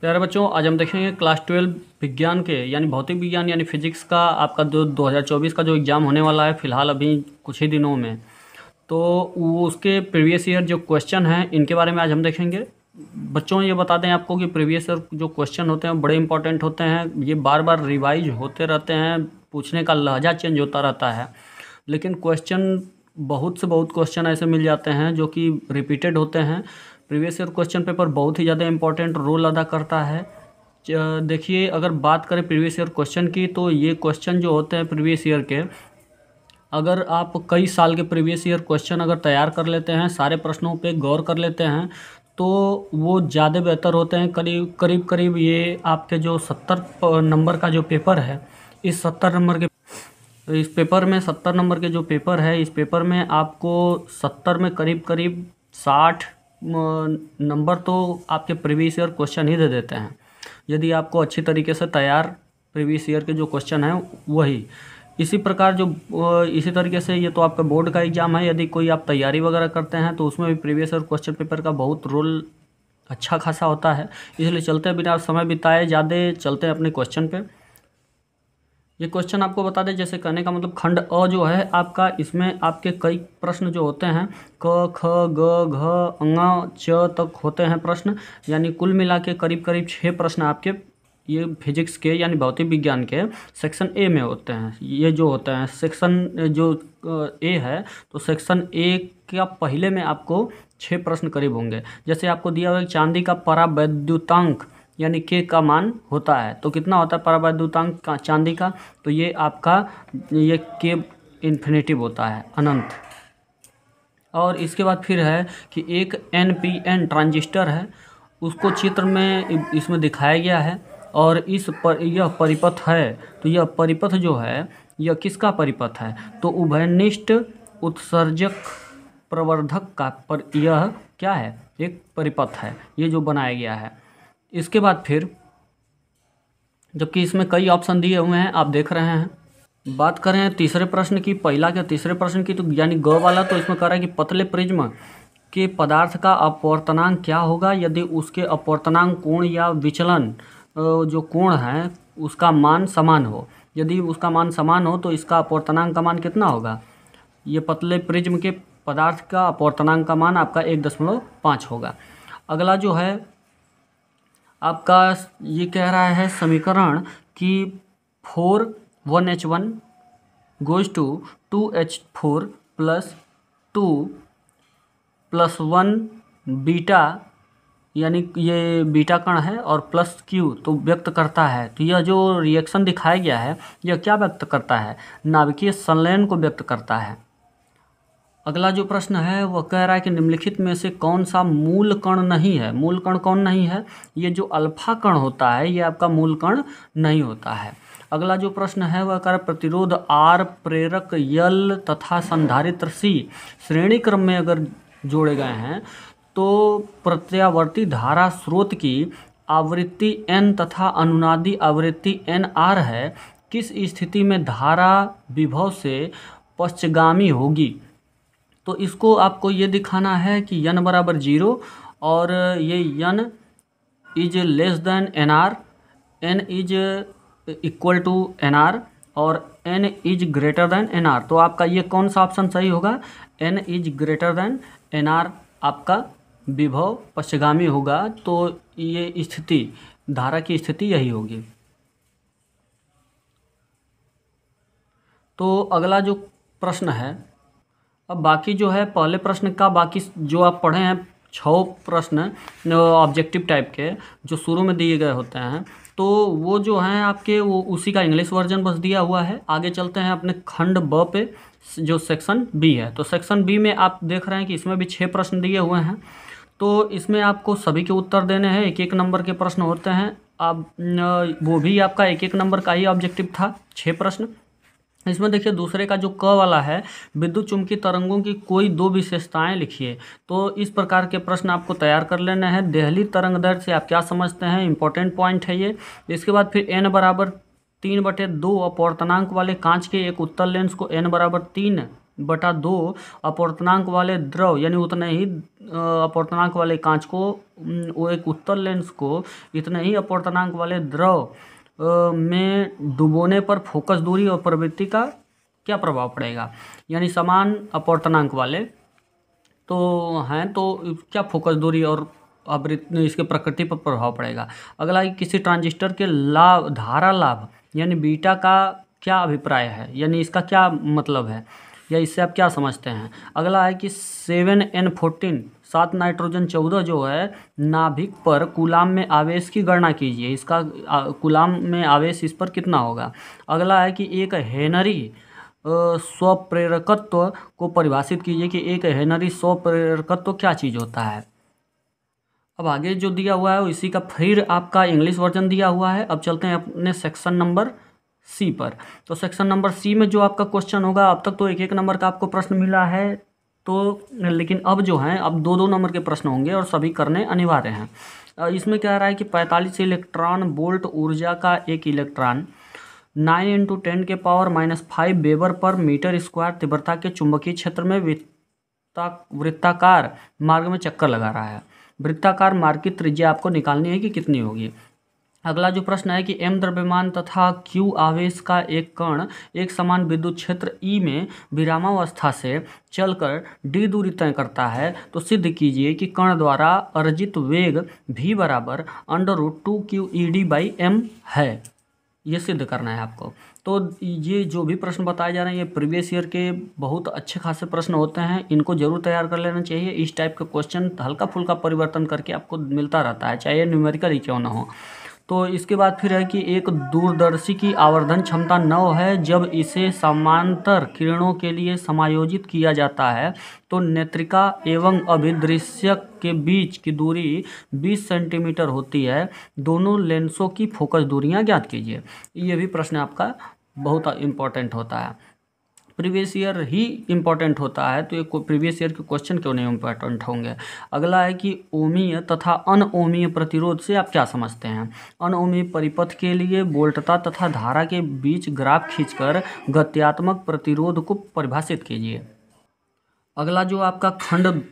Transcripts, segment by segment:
प्यारे बच्चों, आज हम देखेंगे क्लास 12 विज्ञान के यानी भौतिक विज्ञान यानी फिजिक्स का आपका जो 2024 का जो एग्ज़ाम होने वाला है फ़िलहाल अभी कुछ ही दिनों में। तो वो उसके प्रीवियस ईयर जो क्वेश्चन हैं इनके बारे में आज हम देखेंगे। बच्चों ये बता दें आपको कि प्रीवियस ईयर जो क्वेश्चन होते हैं बड़े इंपॉर्टेंट होते हैं। ये बार बार रिवाइज होते रहते हैं, पूछने का लहजा चेंज होता रहता है, लेकिन क्वेश्चन बहुत से बहुत क्वेश्चन ऐसे मिल जाते हैं जो कि रिपीटेड होते हैं। प्रीवियस ईयर क्वेश्चन पेपर बहुत ही ज़्यादा इंपॉर्टेंट रोल अदा करता है। देखिए, अगर बात करें प्रीवियस ईयर क्वेश्चन की, तो ये क्वेश्चन जो होते हैं प्रीवियस ईयर के, अगर आप कई साल के प्रीवियस ईयर क्वेश्चन अगर तैयार कर लेते हैं, सारे प्रश्नों पे गौर कर लेते हैं, तो वो ज़्यादा बेहतर होते हैं। करीब ये आपके जो 70 नंबर का जो पेपर है, इस 70 नंबर के इस पेपर में 70 नंबर के जो पेपर है, इस पेपर में आपको 70 में करीब 60 नंबर तो आपके प्रीवियस ईयर क्वेश्चन ही दे देते हैं, यदि आपको अच्छी तरीके से तैयार प्रीवियस ईयर के जो क्वेश्चन हैं वही। इसी प्रकार इसी तरीके से ये तो आपका बोर्ड का एग्ज़ाम है, यदि कोई आप तैयारी वगैरह करते हैं तो उसमें भी प्रीवियस ईयर क्वेश्चन पेपर का बहुत रोल अच्छा खासा होता है। इसलिए चलते हैं बिना समय बिताए ज़्यादा, चलते हैं अपने क्वेश्चन पे। ये क्वेश्चन आपको बता दें, जैसे कहने का मतलब खंड अ जो है आपका, इसमें आपके कई प्रश्न जो होते हैं क ख ग घ ङ च तक होते हैं प्रश्न, यानी कुल मिला के करीब 6 प्रश्न आपके ये फिजिक्स के यानी भौतिक विज्ञान के सेक्शन ए में होते हैं। ये जो होते हैं सेक्शन जो ए है, तो सेक्शन ए का पहले में आपको 6 प्रश्न करीब होंगे। जैसे आपको दिया हुआ है चांदी का परावैद्युतांक यानी के का मान होता है, तो कितना होता है परावैद्युतांक का चांदी का, तो ये आपका ये के इन्फिनेटिव होता है, अनंत। और इसके बाद फिर है कि एक NPN ट्रांजिस्टर है, उसको चित्र में इसमें दिखाया गया है, और यह परिपथ है, तो यह परिपथ जो है यह किसका परिपथ है, तो उभयनिष्ठ उत्सर्जक प्रवर्धक का पर यह क्या है, एक परिपथ है ये जो बनाया गया है। इसके बाद फिर जबकि इसमें कई ऑप्शन दिए हुए हैं, आप देख रहे हैं। बात करें तीसरे प्रश्न की, पहला क्या तीसरे प्रश्न की, तो यानी ग वाला, तो इसमें कह रहा है कि पतले प्रिज्म के पदार्थ का अपवर्तनांक क्या होगा यदि उसके अपवर्तनांक कोण या विचलन जो कोण है उसका मान समान हो। यदि उसका मान समान हो तो इसका अपवर्तनांक का मान कितना होगा। ये पतले प्रिज्म के पदार्थ का अपवर्तनांक का मान आपका 1.5 होगा। अगला जो है आपका ये कह रहा है समीकरण कि 1H1 goes to 2H4 plus 2 plus 1 beta, यानी ये बीटा कण है, और प्लस Q तो व्यक्त करता है। तो यह जो रिएक्शन दिखाया गया है यह क्या व्यक्त करता है, नाभिकीय संलयन को व्यक्त करता है। अगला जो प्रश्न है वह कह रहा है कि निम्नलिखित में से कौन सा मूल कण नहीं है। मूल कण कौन नहीं है, ये जो अल्फा कण होता है ये आपका मूल कण नहीं होता है। अगला जो प्रश्न है वह कह रहा है प्रतिरोध R, प्रेरक L तथा संधारित्र C श्रेणी क्रम में अगर जोड़े गए हैं तो प्रत्यावर्ती धारा स्रोत की आवृत्ति N तथा अनुनादी आवृत्ति NR है। किस स्थिति में धारा विभव से पश्चगामी होगी। तो इसको आपको ये दिखाना है कि n बराबर 0 और ये n is less than NR, n is equal to NR और n is greater than NR। तो आपका ये कौन सा ऑप्शन सही होगा, n is greater than NR आपका विभव पश्चगामी होगा। तो ये स्थिति, धारा की स्थिति यही होगी। तो अगला जो प्रश्न है, अब बाकी जो है पहले प्रश्न का बाकी जो आप पढ़े हैं 6 प्रश्न ऑब्जेक्टिव टाइप के जो शुरू में दिए गए होते हैं, तो वो जो हैं आपके वो उसी का इंग्लिश वर्जन बस दिया हुआ है। आगे चलते हैं अपने खंड ब पे जो सेक्शन बी है। तो सेक्शन बी में आप देख रहे हैं कि इसमें भी 6 प्रश्न दिए हुए हैं, तो इसमें आपको सभी के उत्तर देने हैं। 1-1 नंबर के प्रश्न होते हैं। अब वो भी आपका 1-1 नंबर का ही ऑब्जेक्टिव था, 6 प्रश्न। इसमें देखिए दूसरे का जो क वाला है, विद्युत चुम्बकीय तरंगों की कोई 2 विशेषताएं लिखिए। तो इस प्रकार के प्रश्न आपको तैयार कर लेने हैं। देहली तरंग दैर्ध्य से आप क्या समझते हैं, इंपॉर्टेंट पॉइंट है ये। इसके बाद फिर n बराबर 3/2 अपवर्तनांक वाले कांच के एक उत्तल लेंस को n बराबर 3 बटा 2 अपवर्तनांक वाले द्रव यानी उतने ही अपवर्तनांक वाले कांच को वो एक उत्तल लेंस को इतने ही अपवर्तनांक वाले द्रव में डुबोने पर फोकस दूरी और प्रवृत्ति का क्या प्रभाव पड़ेगा। यानी समान अपवर्तनांक वाले तो हैं तो क्या फोकस दूरी और आवृत्ति इसके प्रकृति पर प्रभाव पड़ेगा। अगला है किसी ट्रांजिस्टर के लाभ धारा लाभ यानी बीटा का क्या अभिप्राय है, यानी इसका क्या मतलब है या इससे आप क्या समझते हैं। अगला है कि 7n14 7 नाइट्रोजन 14 जो है नाभिक पर कूलाम में आवेश की गणना कीजिए, इसका कूलाम में आवेश इस पर कितना होगा। अगला है कि एक हेनरी स्वप्रेरकत्व को परिभाषित कीजिए कि एक हेनरी स्वप्रेरकत्व क्या चीज़ होता है। अब आगे जो दिया हुआ है इसी का फिर आपका इंग्लिश वर्जन दिया हुआ है। अब चलते हैं अपने सेक्शन नंबर सी पर। तो सेक्शन नंबर सी में जो आपका क्वेश्चन होगा, अब तक तो एक एक नंबर का आपको प्रश्न मिला है तो, लेकिन अब जो है अब 2-2 नंबर के प्रश्न होंगे और सभी करने अनिवार्य हैं। इसमें क्या रहा है कि 45 इलेक्ट्रॉन वोल्ट ऊर्जा का एक इलेक्ट्रॉन 9 × 10⁻⁵ वेबर पर मीटर स्क्वायर तीव्रता के चुंबकीय क्षेत्र में वृत्ताकार मार्ग में चक्कर लगा रहा है। वृत्ताकार मार्ग की त्रिज्या आपको निकालनी है कि कितनी होगी। अगला जो प्रश्न है कि m द्रव्यमान तथा q आवेश का एक कण एक समान विद्युत क्षेत्र E में विरामावस्था से चलकर d दूरी तय करता है तो सिद्ध कीजिए कि कण द्वारा अर्जित वेग v बराबर √2qEd/m है। ये सिद्ध करना है आपको। तो ये जो भी प्रश्न बताए जा रहे हैं ये प्रीवियस ईयर के बहुत अच्छे खासे प्रश्न होते हैं, इनको जरूर तैयार कर लेना चाहिए। इस टाइप का क्वेश्चन हल्का फुल्का परिवर्तन करके आपको मिलता रहता है, चाहे न्यूमेरिकल ही क्यों ना हो। तो इसके बाद फिर है कि एक दूरदर्शी की आवर्धन क्षमता 9 है। जब इसे समांतर किरणों के लिए समायोजित किया जाता है तो नेत्रिका एवं अभिदृश्यक के बीच की दूरी 20 सेंटीमीटर होती है। दोनों लेंसों की फोकस दूरियां ज्ञात कीजिए। ये भी प्रश्न आपका बहुत इम्पोर्टेंट होता है, प्रीवियस ईयर ही इम्पोर्टेंट होता है, तो ये प्रीवियस ईयर के क्वेश्चन क्यों नहीं इम्पोर्टेंट होंगे। अगला है कि ओमीय तथा अनओमीय प्रतिरोध से आप क्या समझते हैं। अनओमीय परिपथ के लिए वोल्टता तथा धारा के बीच ग्राफ खींचकर गत्यात्मक प्रतिरोध को परिभाषित कीजिए। अगला जो आपका खंड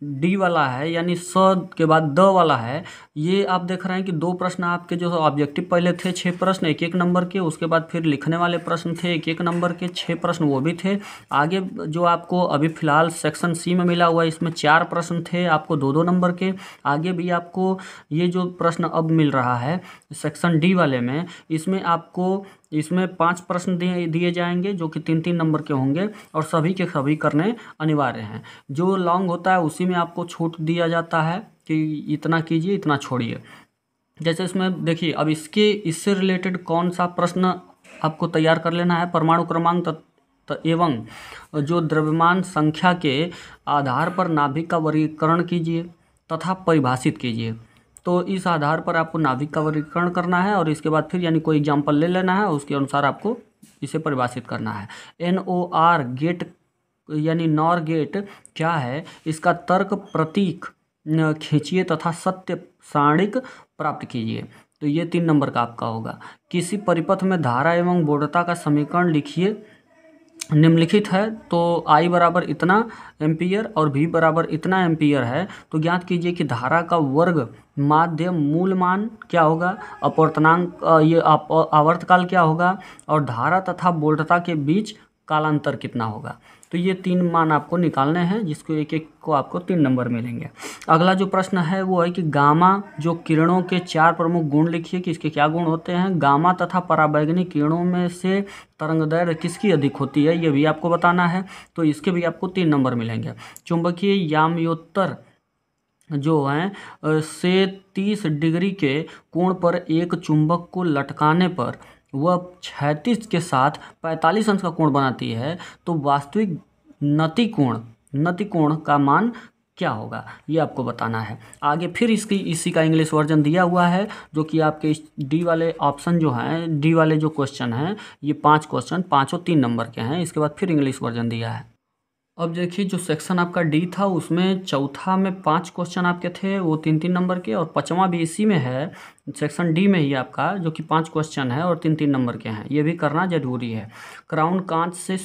डी वाला है यानी स के बाद द वाला है, ये आप देख रहे हैं कि 2 प्रश्न आपके जो ऑब्जेक्टिव पहले थे 6 प्रश्न 1-1 नंबर के, उसके बाद फिर लिखने वाले प्रश्न थे 1-1 नंबर के 6 प्रश्न वो भी थे। आगे जो आपको अभी फ़िलहाल सेक्शन सी में मिला हुआ है इसमें 4 प्रश्न थे आपको 2-2 नंबर के। आगे भी आपको ये जो प्रश्न अब मिल रहा है सेक्शन डी वाले में, इसमें आपको इसमें 5 प्रश्न दिए जाएंगे जो कि 3-3 नंबर के होंगे और सभी के सभी करने अनिवार्य हैं। जो लॉन्ग होता है उसी में आपको छूट दिया जाता है कि इतना कीजिए इतना छोड़िए। जैसे इसमें देखिए अब इससे रिलेटेड कौन सा प्रश्न आपको तैयार कर लेना है। परमाणु क्रमांक एवं जो द्रव्यमान संख्या के आधार पर नाभिक का वर्गीकरण कीजिए तथा परिभाषित कीजिए। तो इस आधार पर आपको नाभिक का वर्गीकरण करना है और इसके बाद फिर यानी कोई एग्जाम्पल ले लेना है, उसके अनुसार आपको इसे परिभाषित करना है। NOR गेट यानी नॉर गेट क्या है, इसका तर्क प्रतीक खींचिए तथा सत्य सारणिक प्राप्त कीजिए। तो ये 3 नंबर का आपका होगा। किसी परिपथ में धारा एवं वोल्टता का समीकरण लिखिए। निम्नलिखित है तो I बराबर इतना एम्पियर और V बराबर इतना एम्पियर है, तो ज्ञात कीजिए कि धारा का वर्ग माध्य मूल मान क्या होगा, अपवर्तनांक ये आवर्तकाल क्या होगा और धारा तथा वोल्टता के बीच कालांतर कितना होगा। तो ये 3 मान आपको निकालने हैं जिसको एक एक को आपको 3 नंबर मिलेंगे। अगला जो प्रश्न है वो है कि गामा जो किरणों के 4 प्रमुख गुण लिखिए कि इसके क्या गुण होते हैं। गामा तथा पराबैंगनी किरणों में से तरंगदैर्घ्य किसकी अधिक होती है ये भी आपको बताना है, तो इसके भी आपको 3 नंबर मिलेंगे। चुंबकीय याम्योत्तर जो हैं से 30 डिग्री के कोण पर एक चुंबक को लटकाने पर वह क्षैतिज के साथ 45 अंश का कोण बनाती है, तो वास्तविक नति कोण का मान क्या होगा ये आपको बताना है। आगे फिर इसी का इंग्लिश वर्जन दिया हुआ है जो कि आपके डी वाले ऑप्शन जो हैं, डी वाले जो क्वेश्चन हैं ये 5 क्वेश्चन 5 3 नंबर के हैं। इसके बाद फिर इंग्लिश वर्जन दिया है। अब देखिए जो सेक्शन आपका डी था उसमें चौथा में 5 क्वेश्चन आपके थे वो 3-3 नंबर के, और 5वां भी इसी में है सेक्शन डी में ही आपका जो कि 5 क्वेश्चन है और 3-3 नंबर के हैं। ये भी करना जरूरी है। क्राउन कांच से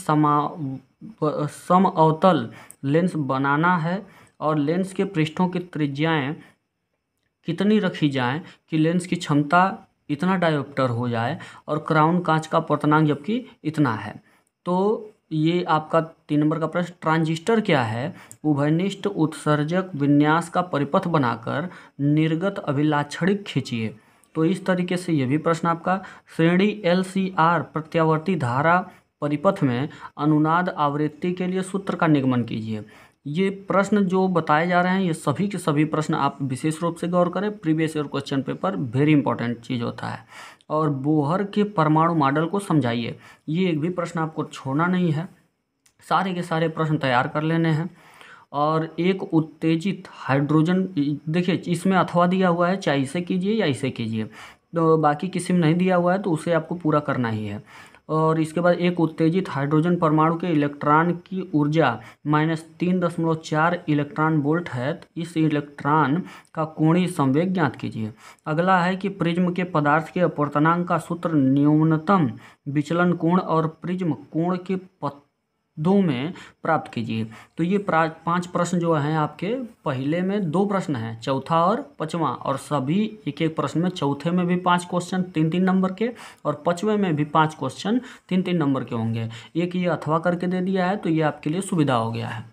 समअवतल लेंस बनाना है और लेंस के पृष्ठों की त्रिज्याएं कितनी रखी जाएं कि लेंस की क्षमता इतना डायोप्टर हो जाए और क्राउन कांच का अपवर्तनांक जबकि इतना है। तो ये आपका 3 नंबर का प्रश्न। ट्रांजिस्टर क्या है? उभयनिष्ठ उत्सर्जक विन्यास का परिपथ बनाकर निर्गत अभिलाक्षणिक खींचिए। तो इस तरीके से ये भी प्रश्न आपका। श्रेणी LCR प्रत्यावर्ती धारा परिपथ में अनुनाद आवृत्ति के लिए सूत्र का निगमन कीजिए। ये प्रश्न जो बताए जा रहे हैं ये सभी के सभी प्रश्न आप विशेष रूप से गौर करें। Previous year question paper very important चीज़ होता है। और बोहर के परमाणु मॉडल को समझाइए, ये एक भी प्रश्न आपको छोड़ना नहीं है, सारे के सारे प्रश्न तैयार कर लेने हैं। और एक उत्तेजित हाइड्रोजन, देखिए इसमें अथवा दिया हुआ है, चाहे इसे कीजिए या इसे कीजिए, तो बाकी किसी में नहीं दिया हुआ है तो उसे आपको पूरा करना ही है। और इसके बाद एक उत्तेजित हाइड्रोजन परमाणु के इलेक्ट्रॉन की ऊर्जा -3.4 इलेक्ट्रॉन वोल्ट है। तो इस इलेक्ट्रॉन का कोणीय संवेग ज्ञात कीजिए। अगला है कि प्रिज्म के पदार्थ के अपवर्तनांक का सूत्र न्यूनतम विचलन कोण और प्रिज्म कोण के पदों में प्राप्त कीजिए। तो ये 5 प्रश्न जो हैं आपके, पहले में 2 प्रश्न हैं, चौथा और 5वां, और सभी एक एक प्रश्न में, चौथे में भी 5 क्वेश्चन 3-3 नंबर के और 5वें में भी 5 क्वेश्चन 3-3 नंबर के होंगे। एक ये अथवा करके दे दिया है तो ये आपके लिए सुविधा हो गया है।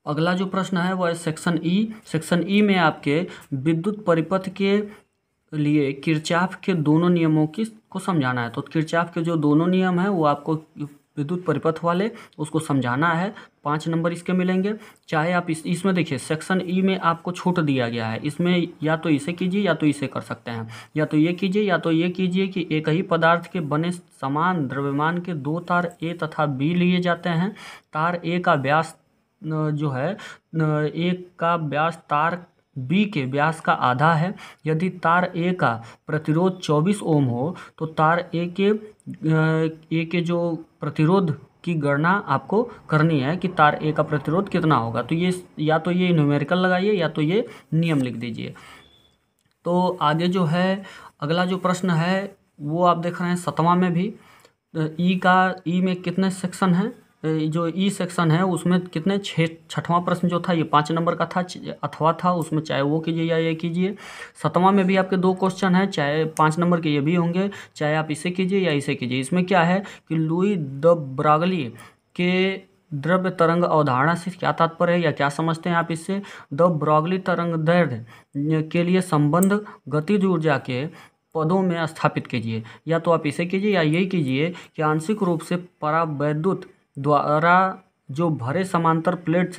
अगला जो प्रश्न है वह है सेक्शन ई। सेक्शन ई में आपके विद्युत परिपथ के लिए किरचॉफ के दोनों नियमों को समझाना है। तो किरचॉफ के जो दोनों नियम हैं वो आपको विद्युत परिपथ वाले उसको समझाना है। 5 नंबर इसके मिलेंगे। चाहे आप इसमें देखिए सेक्शन ई में आपको छूट दिया गया है, इसमें या तो इसे कीजिए या तो इसे कर सकते हैं, या तो ये कीजिए या तो ये कीजिए कि एक ही पदार्थ के बने समान द्रव्यमान के 2 तार ए तथा बी लिए जाते हैं। तार ए का व्यास जो है ए का व्यास तार बी के व्यास का आधा है। यदि तार ए का प्रतिरोध 24 ओम हो तो तार ए के जो प्रतिरोध की गणना आपको करनी है कि तार ए का प्रतिरोध कितना होगा। तो ये या तो ये न्यूमेरिकल लगाइए या तो ये नियम लिख दीजिए। तो आगे जो है अगला जो प्रश्न है वो आप देख रहे हैं 7वां में भी। ई में कितने सेक्शन हैं? जो ई सेक्शन है उसमें कितने 6वां प्रश्न जो था ये 5 नंबर का था, अथवा था, उसमें चाहे वो कीजिए या ये कीजिए। 7वां में भी आपके 2 क्वेश्चन हैं, चाहे 5 नंबर के ये भी होंगे, चाहे आप इसे कीजिए या इसे कीजिए। इसमें क्या है कि लुई द ब्रागली के द्रव्य तरंग अवधारणा से क्या तात्पर्य है या क्या समझते हैं आप इससे? द ब्रागली तरंग दैर्ध्य के लिए संबंध गतिज ऊर्जा के पदों में स्थापित कीजिए। या तो आप इसे कीजिए या यही कीजिए कि आंशिक रूप से परावैद्युत द्वारा जो भरे समांतर प्लेट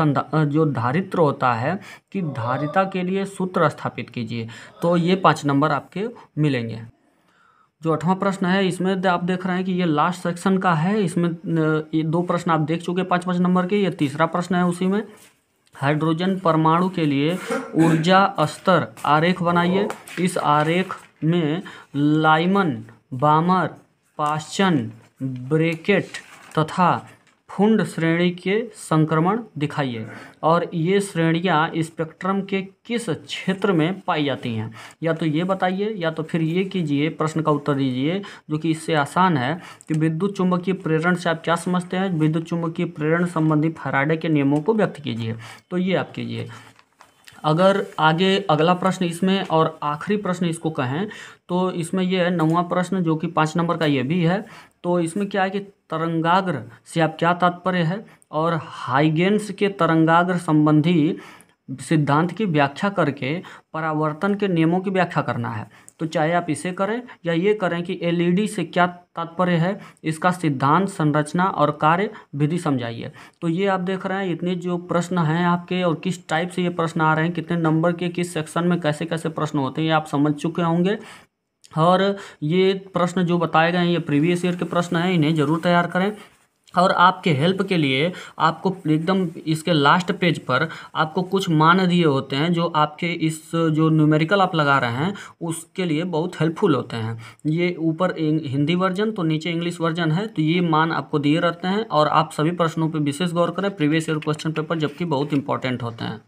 जो धारित्र होता है कि धारिता के लिए सूत्र स्थापित कीजिए। तो ये 5 नंबर आपके मिलेंगे। जो 8वां प्रश्न है इसमें आप देख रहे हैं कि ये लास्ट सेक्शन का है। इसमें ये 2 प्रश्न आप देख चुके 5-5 नंबर के। ये तीसरा प्रश्न है उसी में। हाइड्रोजन परमाणु के लिए ऊर्जा स्तर आरेख बनाइए। इस आरेख में लाइमन, बामर, पाश्चन, ब्रेकेट तथा फुंड श्रेणी के संक्रमण दिखाइए। और ये श्रेणियाँ स्पेक्ट्रम के किस क्षेत्र में पाई जाती हैं? या तो ये बताइए या तो फिर ये कीजिए, प्रश्न का उत्तर दीजिए जो कि इससे आसान है कि विद्युत चुम्बकीय प्रेरण से आप क्या समझते हैं? विद्युत चुम्बकीय प्रेरण संबंधी फैराडे के नियमों को व्यक्त कीजिए। तो ये आप कीजिए। अगर आगे अगला प्रश्न इसमें और आखिरी प्रश्न इसको कहें तो इसमें यह है 9वां प्रश्न जो कि 5 नंबर का ये भी है। तो इसमें क्या है कि तरंगाग्र से आप क्या तात्पर्य है और हाइगेन्स के तरंगाग्र संबंधी सिद्धांत की व्याख्या करके परावर्तन के नियमों की व्याख्या करना है। तो चाहे आप इसे करें या ये करें कि एलईडी से क्या तात्पर्य है, इसका सिद्धांत, संरचना और कार्य विधि समझाइए। तो ये आप देख रहे हैं इतने जो प्रश्न हैं आपके और किस टाइप से ये प्रश्न आ रहे हैं, कितने नंबर के, किस सेक्शन में कैसे कैसे प्रश्न होते हैं, ये आप समझ चुके होंगे। और ये प्रश्न जो बताए गए हैं ये प्रीवियस ईयर के प्रश्न हैं, इन्हें ज़रूर तैयार करें। और आपके हेल्प के लिए आपको एकदम इसके लास्ट पेज पर आपको कुछ मान दिए होते हैं जो आपके इस जो न्यूमेरिकल आप लगा रहे हैं उसके लिए बहुत हेल्पफुल होते हैं। ये ऊपर हिंदी वर्जन तो नीचे इंग्लिश वर्जन है, तो ये मान आपको दिए रहते हैं और आप सभी प्रश्नों पर विशेष गौर करें। प्रीवियस ईयर क्वेश्चन पेपर जबकि बहुत इंपॉर्टेंट होते हैं।